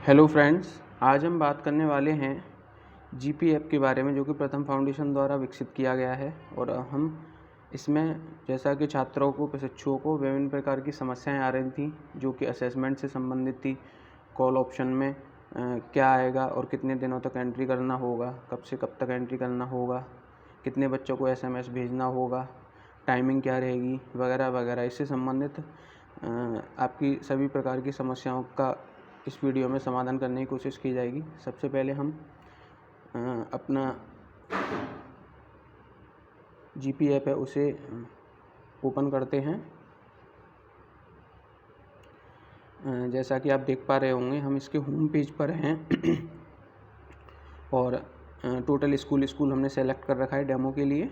Hello friends, आज हम बात करने वाले हैं जीपी ऐप के बारे में, जो कि प्रथम फाउंडेशन द्वारा विकसित किया गया है। और हम इसमें जैसा कि छात्रों को, प्रशिक्षुओं को विभिन्न प्रकार की समस्याएं आ रही थी जो कि असेसमेंट से संबंधित थी। कॉल ऑप्शन में क्या आएगा और कितने दिनों तक एंट्री करना होगा, कब से कब तक एंट्री करना होगा, कितने बच्चों को एसएमएस भेजना होगा, टाइमिंग क्या रहेगी, वगैरह वगैरह। इससे संबंधित आपकी सभी प्रकार की समस्याओं का इस वीडियो में समाधान करने की कोशिश की जाएगी। सबसे पहले हम अपना जीपी ऐप है उसे ओपन करते हैं। जैसा कि आप देख पा रहे होंगे, हम इसके होम पेज पर हैं और टोटल स्कूल हमने सेलेक्ट कर रखा है डेमो के लिए।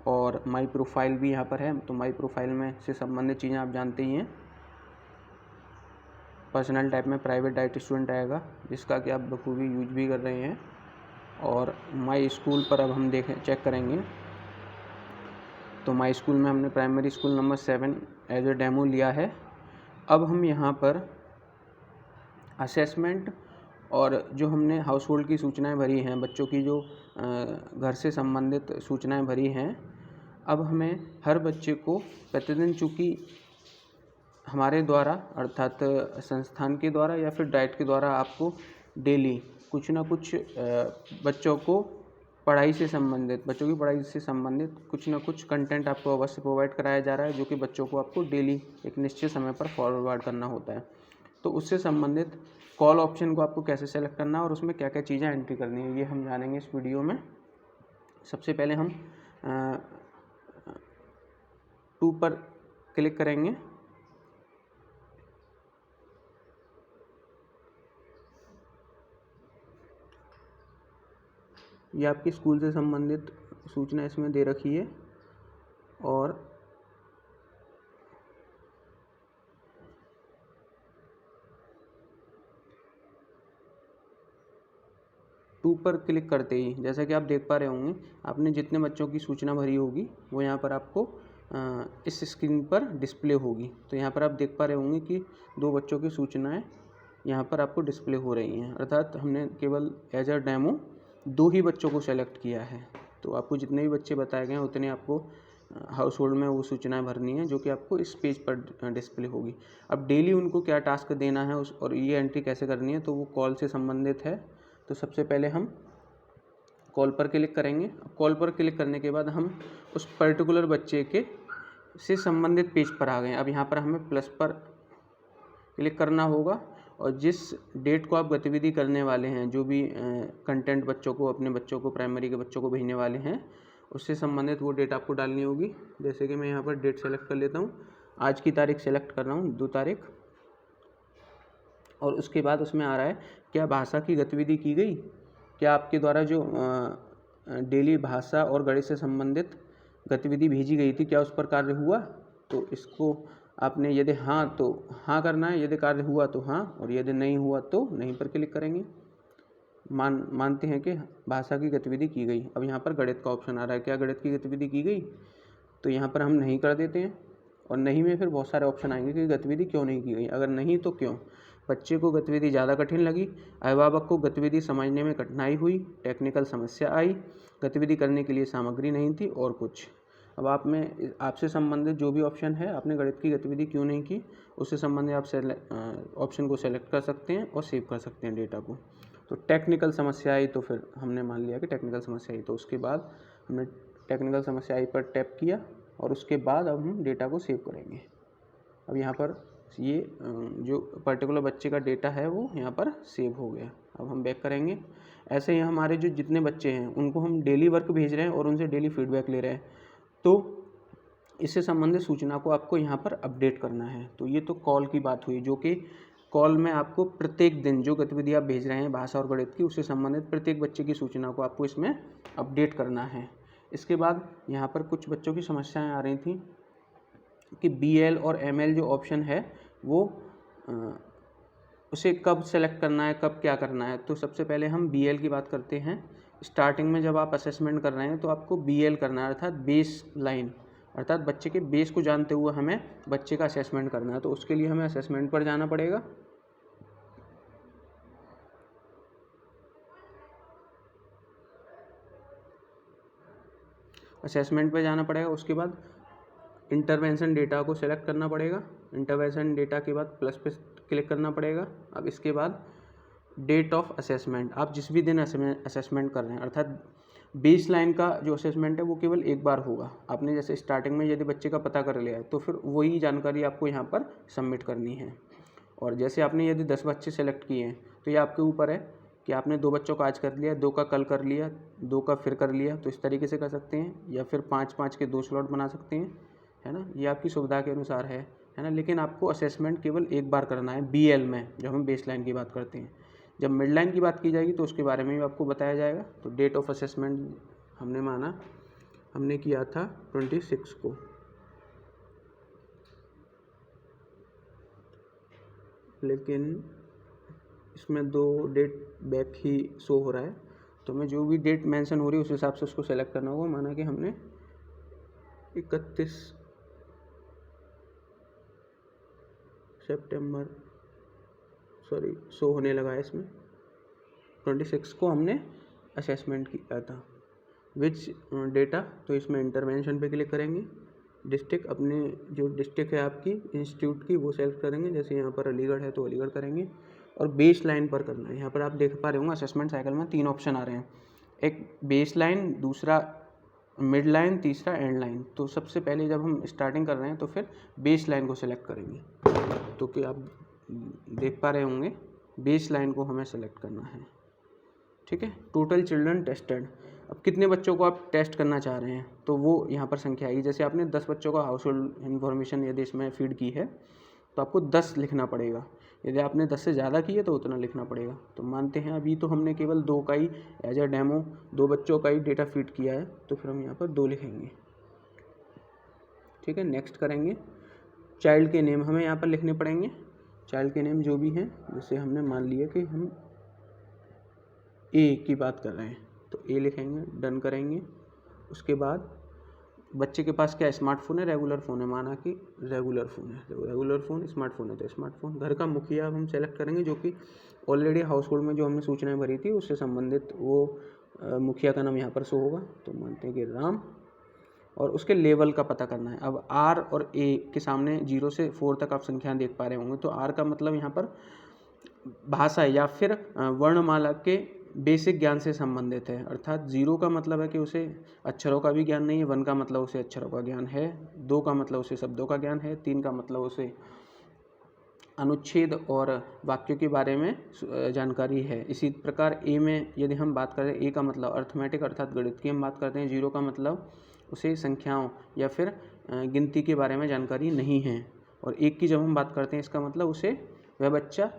और माई प्रोफाइल भी यहाँ पर है, तो माई प्रोफाइल में से संबंधित चीज़ें आप जानते ही हैं। पर्सनल टाइप में प्राइवेट डाइट स्टूडेंट आएगा, जिसका कि आप बखूबी यूज भी कर रहे हैं। और माई स्कूल पर अब हम चेक करेंगे, तो माई स्कूल में हमने primary school number 7 as a demo लिया है। अब हम यहाँ पर असेसमेंट और जो हमने हाउस होल्ड की सूचनाएं भरी हैं, बच्चों की जो घर से संबंधित सूचनाएं भरी हैं, अब हमें हर बच्चे को प्रतिदिन, चूँकि हमारे द्वारा अर्थात संस्थान के द्वारा या फिर डाइट के द्वारा आपको डेली कुछ ना कुछ बच्चों की पढ़ाई से संबंधित कुछ ना कुछ कंटेंट आपको अवश्य प्रोवाइड कराया जा रहा है, जो कि बच्चों को आपको डेली एक निश्चित समय पर फॉरवर्ड करना होता है। तो उससे संबंधित कॉल ऑप्शन को आपको कैसे सेलेक्ट करना है और उसमें क्या क्या चीज़ें एंट्री करनी है, ये हम जानेंगे इस वीडियो में। सबसे पहले हम 2 पर क्लिक करेंगे। ये आपके स्कूल से संबंधित सूचना इसमें दे रखी है। और टू पर क्लिक करते ही, जैसा कि आप देख पा रहे होंगे, आपने जितने बच्चों की सूचना भरी होगी वो यहाँ पर आपको इस स्क्रीन पर डिस्प्ले होगी। तो यहाँ पर आप देख पा रहे होंगे कि 2 बच्चों की सूचनाएं यहाँ पर आपको डिस्प्ले हो रही हैं, अर्थात हमने केवल एज अ डेमो 2 ही बच्चों को सेलेक्ट किया है। तो आपको जितने भी बच्चे बताए गए हैं उतने आपको हाउस होल्ड में वो सूचनाएं भरनी है, जो कि आपको इस पेज पर डिस्प्ले होगी। अब डेली उनको क्या टास्क देना है और ये एंट्री कैसे करनी है, तो वो कॉल से संबंधित है। तो सबसे पहले हम कॉल पर क्लिक करेंगे। कॉल पर क्लिक करने के बाद हम उस पर्टिकुलर बच्चे के से संबंधित पेज पर आ गए। अब यहाँ पर हमें प्लस पर क्लिक करना होगा और जिस डेट को आप गतिविधि करने वाले हैं, जो भी कंटेंट बच्चों को, अपने बच्चों को, प्राइमरी के बच्चों को भेजने वाले हैं, उससे संबंधित वो डेट आपको डालनी होगी। जैसे कि मैं यहाँ पर डेट सेलेक्ट कर लेता हूँ, आज की तारीख सेलेक्ट कर रहा हूँ, 2 तारीख। और उसके बाद उसमें आ रहा है क्या भाषा की गतिविधि की गई, क्या आपके द्वारा जो डेली भाषा और गणित से संबंधित गतिविधि भेजी गई थी, क्या उस पर कार्य हुआ। तो इसको आपने यदि हाँ तो हाँ करना है, यदि कार्य हुआ तो हाँ, और यदि नहीं हुआ तो नहीं पर क्लिक करेंगे। मानते हैं कि भाषा की गतिविधि की गई। अब यहाँ पर गणित का ऑप्शन आ रहा है, क्या गणित की गतिविधि की गई, तो यहाँ पर हम नहीं कर देते हैं। और नहीं में फिर बहुत सारे ऑप्शन आएंगे कि गतिविधि क्यों नहीं की गई, अगर नहीं तो क्यों। बच्चे को गतिविधि ज़्यादा कठिन लगी, अभिभावक को गतिविधि समझने में कठिनाई हुई, टेक्निकल समस्या आई, गतिविधि करने के लिए सामग्री नहीं थी, और कुछ। अब आपसे संबंधित जो भी ऑप्शन है, आपने गणित की गतिविधि क्यों नहीं की, उससे संबंधित आप ऑप्शन को सेलेक्ट कर सकते हैं और सेव कर सकते हैं डेटा को। तो टेक्निकल समस्या आई, तो फिर हमने मान लिया कि टेक्निकल समस्या आई, तो उसके बाद हमने टेक्निकल समस्या आई पर टैप किया और उसके बाद अब हम डेटा को सेव करेंगे। अब यहाँ पर ये जो पर्टिकुलर बच्चे का डेटा है वो यहाँ पर सेव हो गया। अब हम बैक करेंगे। ऐसे ही हमारे जो जितने बच्चे हैं उनको हम डेली वर्क भेज रहे हैं और उनसे डेली फीडबैक ले रहे हैं, तो इससे संबंधित सूचना को आपको यहाँ पर अपडेट करना है। तो ये तो कॉल की बात हुई, जो कि कॉल में आपको प्रत्येक दिन जो गतिविधि आप भेज रहे हैं भाषा और गणित की, उससे संबंधित प्रत्येक बच्चे की सूचना को आपको इसमें अपडेट करना है। इसके बाद यहाँ पर कुछ बच्चों की समस्याएं आ रही थी कि BL और ML जो ऑप्शन है वो उसे कब सेलेक्ट करना है, कब क्या करना है। तो सबसे पहले हम BL की बात करते हैं। स्टार्टिंग में जब आप असेसमेंट कर रहे हैं तो आपको BL करना है, अर्थात बेस लाइन, अर्थात बच्चे के बेस को जानते हुए हमें बच्चे का असेसमेंट करना है। तो उसके लिए हमें असेसमेंट पर जाना पड़ेगा। असेसमेंट पे जाना पड़ेगा। उसके बाद इंटरवेंशन डेटा को सेलेक्ट करना पड़ेगा। इंटरवेंशन डेटा के बाद प्लस पे क्लिक करना पड़ेगा। अब इसके बाद डेट ऑफ असेसमेंट, आप जिस भी दिन असेसमेंट कर रहे हैं, अर्थात बेस लाइन का जो असेसमेंट है वो केवल एक बार होगा। आपने जैसे स्टार्टिंग में यदि बच्चे का पता कर लिया है तो फिर वही जानकारी आपको यहाँ पर सबमिट करनी है। और जैसे आपने यदि 10 बच्चे सेलेक्ट किए हैं तो ये आपके ऊपर है कि आपने 2 बच्चों का आज कर लिया, 2 का कल कर लिया, 2 का फिर कर लिया, तो इस तरीके से कर सकते हैं, या फिर 5-5 के 2 स्लॉट बना सकते हैं, है ना। ये आपकी सुविधा के अनुसार है ना। लेकिन आपको असेसमेंट केवल एक बार करना है BL में, जब हम बेस लाइन की बात करते हैं। जब मिड लाइन की बात की जाएगी तो उसके बारे में भी आपको बताया जाएगा। तो डेट ऑफ असेसमेंट हमने किया था 26 को, लेकिन इसमें 2 डेट बैक ही शो हो रहा है, तो हमें जो भी डेट मेंशन हो रही है उस हिसाब से उसको सेलेक्ट करना होगा। माना कि हमने 31 सितंबर शो होने लगा है इसमें, 26 को हमने असेसमेंट किया था। विच डेटा, तो इसमें इंटरवेंशन पे क्लिक करेंगे। डिस्ट्रिक्ट, अपने जो डिस्ट्रिक्ट है आपकी इंस्टीट्यूट की वो सेलेक्ट करेंगे। जैसे यहाँ पर अलीगढ़ है तो अलीगढ़ करेंगे। और बेस लाइन पर करना है। यहाँ पर आप देख पा रहे होंगे असेसमेंट साइकिल में 3 ऑप्शन आ रहे हैं, एक बेस लाइन, दूसरा मिड लाइन, तीसरा एंड लाइन। तो सबसे पहले जब हम स्टार्टिंग कर रहे हैं तो फिर बेस लाइन को सेलेक्ट करेंगे। तो कि आप देख पा रहे होंगे बेस लाइन को हमें सेलेक्ट करना है, ठीक है। टोटल चिल्ड्रन टेस्टेड, अब कितने बच्चों को आप टेस्ट करना चाह रहे हैं तो वो यहाँ पर संख्या आएगी। जैसे आपने 10 बच्चों का हाउस होल्ड इन्फॉर्मेशन यदि इसमें फीड की है तो आपको 10 लिखना पड़ेगा। यदि आपने 10 से ज़्यादा की है तो उतना लिखना पड़ेगा। तो मानते हैं अभी तो हमने केवल 2 का ही एज अ डेमो 2 बच्चों का ही डेटा फीड किया है, तो फिर हम यहाँ पर 2 लिखेंगे, ठीक है। नेक्स्ट करेंगे। चाइल्ड के नेम हमें यहाँ पर लिखने पड़ेंगे। चाइल्ड के नेम जो भी हैं, जैसे हमने मान लिया कि हम A की बात कर रहे हैं तो A लिखेंगे, डन करेंगे। उसके बाद बच्चे के पास क्या स्मार्टफोन है, रेगुलर फ़ोन है, माना कि रेगुलर फ़ोन है, रेगुलर फ़ोन, स्मार्टफोन है तो स्मार्टफोन। घर का मुखिया हम सेलेक्ट करेंगे, जो कि ऑलरेडी हाउस होल्ड में जो हमने सूचनाएं भरी थी उससे संबंधित वो मुखिया का नाम यहाँ पर शो होगा, तो मानते हैं कि राम। और उसके लेवल का पता करना है। अब R और A के सामने 0 से 4 तक आप संख्याएं देख पा रहे होंगे, तो R का मतलब यहाँ पर भाषा या फिर वर्णमाला के बेसिक ज्ञान से संबंधित है। अर्थात 0 का मतलब है कि उसे अक्षरों का भी ज्ञान नहीं है, 1 का मतलब उसे अक्षरों का ज्ञान है, 2 का मतलब उसे शब्दों का ज्ञान है, 3 का मतलब उसे अनुच्छेद और वाक्यों के बारे में जानकारी है। इसी प्रकार A में यदि हम बात करें, A का मतलब अर्थमेटिक अर्थात गणित की हम बात करते हैं। 0 का मतलब उसे संख्याओं या फिर गिनती के बारे में जानकारी नहीं है। और 1 की जब हम बात करते हैं इसका मतलब उसे वह बच्चा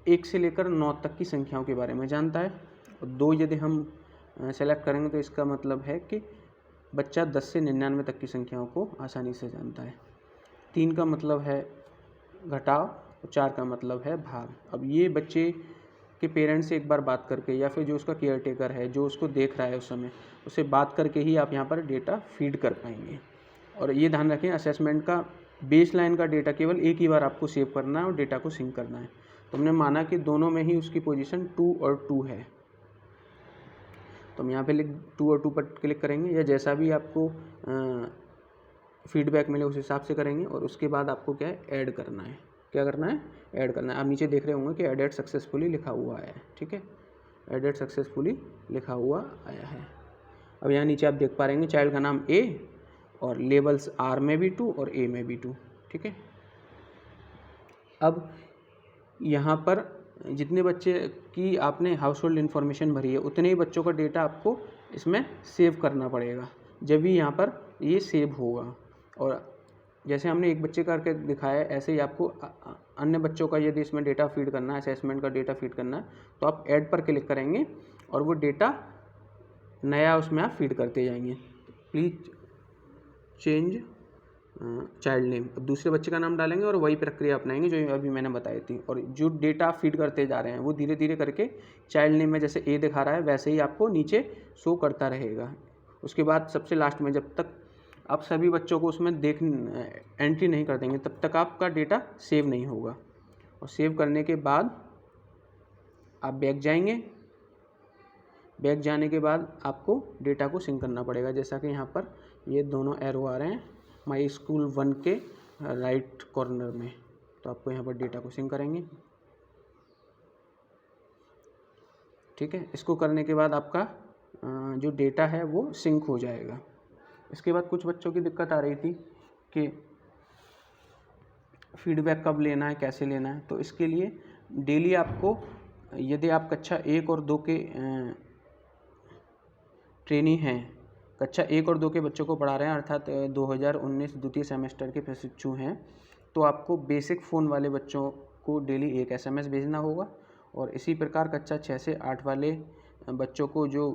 1 से लेकर 9 तक की संख्याओं के बारे में जानता है। और 2 यदि हम सेलेक्ट करेंगे तो इसका मतलब है कि बच्चा 10 से 99 तक की संख्याओं को आसानी से जानता है। 3 का मतलब है घटाव और 4 का मतलब है भाग। अब ये बच्चे के पेरेंट्स से एक बार बात करके या फिर जो उसका केयर टेकर है जो उसको देख रहा है उस समय, उससे बात करके ही आप यहाँ पर डेटा फीड कर पाएंगे। और ये ध्यान रखें, असेसमेंट का बेस लाइन का डेटा केवल एक ही बार आपको सेव करना है और डेटा को सिंक करना है। तो हमने माना कि दोनों में ही उसकी पोजीशन 2 और 2 है, तो हम यहाँ पे 2 और 2 पर क्लिक करेंगे, या जैसा भी आपको फीडबैक मिले उस हिसाब से करेंगे। और उसके बाद आपको क्या है, ऐड करना है। क्या करना है, ऐड करना है। आप नीचे देख रहे होंगे कि एडेड सक्सेसफुली लिखा हुआ आया है, ठीक है, एडेड सक्सेसफुली लिखा हुआ आया है। अब यहाँ नीचे आप देख पा रहेंगे चाइल्ड का नाम A और लेवल्स R में भी 2 और A में भी 2, ठीक है। अब यहाँ पर जितने बच्चे की आपने हाउस होल्ड इन्फॉर्मेशन भरी है उतने ही बच्चों का डेटा आपको इसमें सेव करना पड़ेगा, जब भी यहाँ पर ये सेव होगा। और जैसे हमने एक बच्चे करके दिखाया है, ऐसे ही आपको अन्य बच्चों का यदि इसमें डेटा फीड करना है, असेसमेंट का डेटा फीड करना है, तो आप ऐड पर क्लिक करेंगे और वो डेटा नया उसमें आप फीड करते जाएंगे। प्लीज़ चेंज चाइल्ड नेम, अब दूसरे बच्चे का नाम डालेंगे और वही प्रक्रिया अपनाएंगे जो अभी मैंने बताई थी। और जो डेटा आप फीड करते जा रहे हैं वो धीरे धीरे करके चाइल्ड नेम में जैसे A दिखा रहा है वैसे ही आपको नीचे शो करता रहेगा। उसके बाद सबसे लास्ट में जब तक आप सभी बच्चों को उसमें एंट्री नहीं कर देंगे तब तक आपका डेटा सेव नहीं होगा। और सेव करने के बाद आप बैक जाएंगे, बैक जाने के बाद आपको डेटा को सिंक करना पड़ेगा। जैसा कि यहाँ पर ये दोनों एरो आ रहे हैं माई स्कूल 1 के राइट कॉर्नर में, तो आपको यहाँ पर डेटा को सिंक करेंगे। ठीक है, इसको करने के बाद आपका जो डेटा है वो सिंक हो जाएगा। इसके बाद कुछ बच्चों की दिक्कत आ रही थी कि फीडबैक कब लेना है, कैसे लेना है। तो इसके लिए डेली आपको, यदि आप कक्षा 1 और 2 के ट्रेनी हैं, कक्षा 1 और 2 के बच्चों को पढ़ा रहे हैं, अर्थात 2019 द्वितीय सेमेस्टर के प्रशिक्षु हैं, तो आपको बेसिक फ़ोन वाले बच्चों को डेली एक SMS भेजना होगा। और इसी प्रकार कक्षा 6 से 8 वाले बच्चों को जो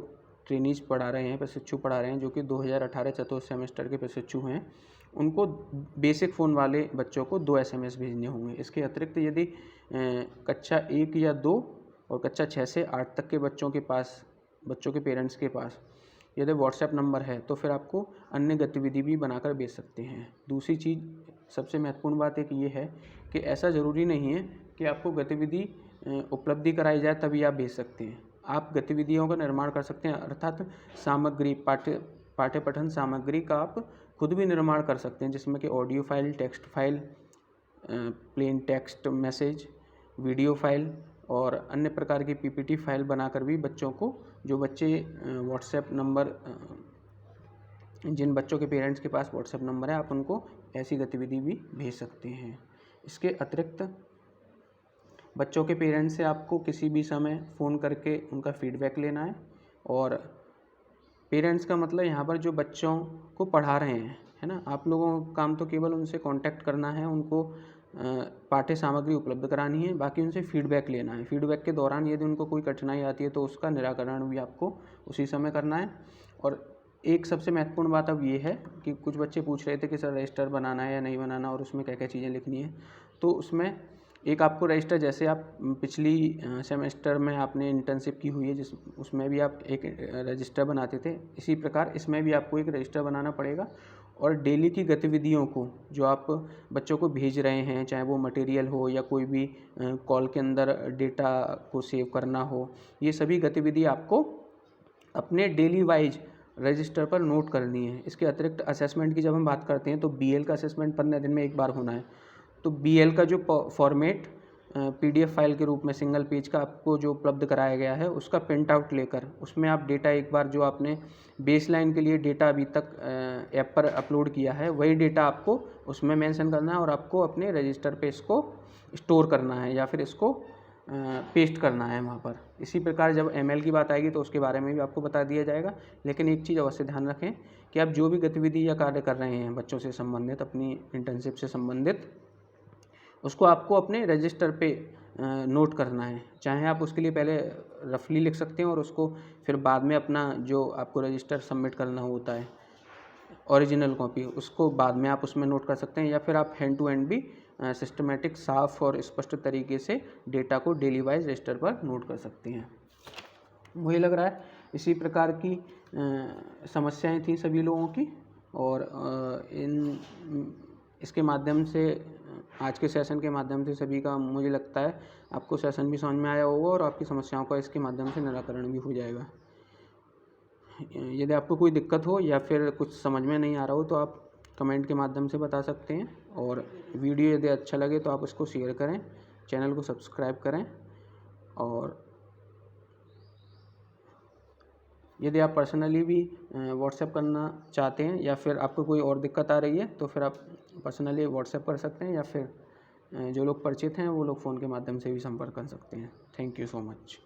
ट्रेनीज पढ़ा रहे हैं, प्रशिक्षु पढ़ा रहे हैं, जो कि 2018 चतुर्थ सेमेस्टर के प्रशिक्षु हैं, उनको बेसिक फ़ोन वाले बच्चों को 2 SMS भेजने होंगे। इसके अतिरिक्त यदि कक्षा 1 या 2 और कक्षा 6 से 8 तक के बच्चों के पेरेंट्स के पास यदि व्हाट्सएप नंबर है, तो फिर आपको अन्य गतिविधि भी बनाकर भेज सकते हैं। दूसरी चीज़, सबसे महत्वपूर्ण बात एक ये है कि ऐसा ज़रूरी नहीं है कि आपको गतिविधि उपलब्धि कराई जाए तभी आप भेज सकते हैं। आप गतिविधियों का निर्माण कर सकते हैं, अर्थात सामग्री, पाठ्य पठन सामग्री का आप खुद भी निर्माण कर सकते हैं, जिसमें कि audio file, text file, plain text message, video file और अन्य प्रकार की PPT फाइल बनाकर भी बच्चों को, जो बच्चे व्हाट्सएप नंबर, जिन बच्चों के पेरेंट्स के पास व्हाट्सएप नंबर है, आप उनको ऐसी गतिविधि भी भेज सकते हैं। इसके अतिरिक्त बच्चों के पेरेंट्स से आपको किसी भी समय फ़ोन करके उनका फीडबैक लेना है। और पेरेंट्स का मतलब यहाँ पर जो बच्चों को पढ़ा रहे हैं, है ना, आप लोगों का काम तो केवल उनसे कांटेक्ट करना है, उनको पाठ्य सामग्री उपलब्ध करानी है, बाकी उनसे फीडबैक लेना है। फीडबैक के दौरान यदि उनको कोई कठिनाई आती है तो उसका निराकरण भी आपको उसी समय करना है। और एक सबसे महत्वपूर्ण बात अब ये है कि कुछ बच्चे पूछ रहे थे कि सर रजिस्टर बनाना है या नहीं बनाना और उसमें क्या क्या चीज़ें लिखनी है। तो उसमें एक आपको रजिस्टर, जैसे आप पिछली सेमेस्टर में आपने इंटर्नशिप की हुई है, उसमें भी आप एक रजिस्टर बनाते थे, इसी प्रकार इसमें भी आपको एक रजिस्टर बनाना पड़ेगा। और डेली की गतिविधियों को जो आप बच्चों को भेज रहे हैं, चाहे वो मटेरियल हो या कोई भी कॉल के अंदर डेटा को सेव करना हो, ये सभी गतिविधि आपको अपने डेली वाइज रजिस्टर पर नोट करनी है। इसके अतिरिक्त असेसमेंट की जब हम बात करते हैं तो BL का असेसमेंट 15 दिन में एक बार होना है। तो BL का जो फॉर्मेट PDF फाइल के रूप में सिंगल पेज का आपको जो उपलब्ध कराया गया है, उसका प्रिंट आउट लेकर उसमें आप डेटा, एक बार जो आपने बेसलाइन के लिए डेटा अभी तक ऐप पर अपलोड किया है, वही डेटा आपको उसमें मेंशन करना है और आपको अपने रजिस्टर पे इसको स्टोर करना है या फिर इसको पेस्ट करना है वहाँ पर। इसी प्रकार जब ML की बात आएगी तो उसके बारे में भी आपको बता दिया जाएगा। लेकिन एक चीज़ अवश्य ध्यान रखें कि आप जो भी गतिविधि या कार्य कर रहे हैं बच्चों से संबंधित, अपनी इंटर्नशिप से संबंधित, उसको आपको अपने रजिस्टर पे नोट करना है। चाहे आप उसके लिए पहले रफली लिख सकते हैं और उसको फिर बाद में अपना जो आपको रजिस्टर सबमिट करना होता है, ओरिजिनल कॉपी, उसको बाद में आप उसमें नोट कर सकते हैं, या फिर आप हैंड टू हैंड भी सिस्टमेटिक, साफ और स्पष्ट तरीके से डेटा को डेली वाइज रजिस्टर पर नोट कर सकते हैं। मुझे लग रहा है इसी प्रकार की समस्याएं थी सभी लोगों की, और इसके माध्यम से, आज के सेशन के माध्यम से सभी का, मुझे लगता है आपको सेशन भी समझ में आया होगा और आपकी समस्याओं का इसके माध्यम से निराकरण भी हो जाएगा। यदि आपको कोई दिक्कत हो या फिर कुछ समझ में नहीं आ रहा हो तो आप कमेंट के माध्यम से बता सकते हैं। और वीडियो यदि अच्छा लगे तो आप इसको शेयर करें, चैनल को सब्सक्राइब करें। और यदि आप पर्सनली भी व्हाट्सएप करना चाहते हैं या फिर आपको कोई और दिक्कत आ रही है तो फिर आप पर्सनली व्हाट्सएप कर सकते हैं, या फिर जो लोग परिचित हैं वो लोग फ़ोन के माध्यम से भी संपर्क कर सकते हैं। Thank you so much.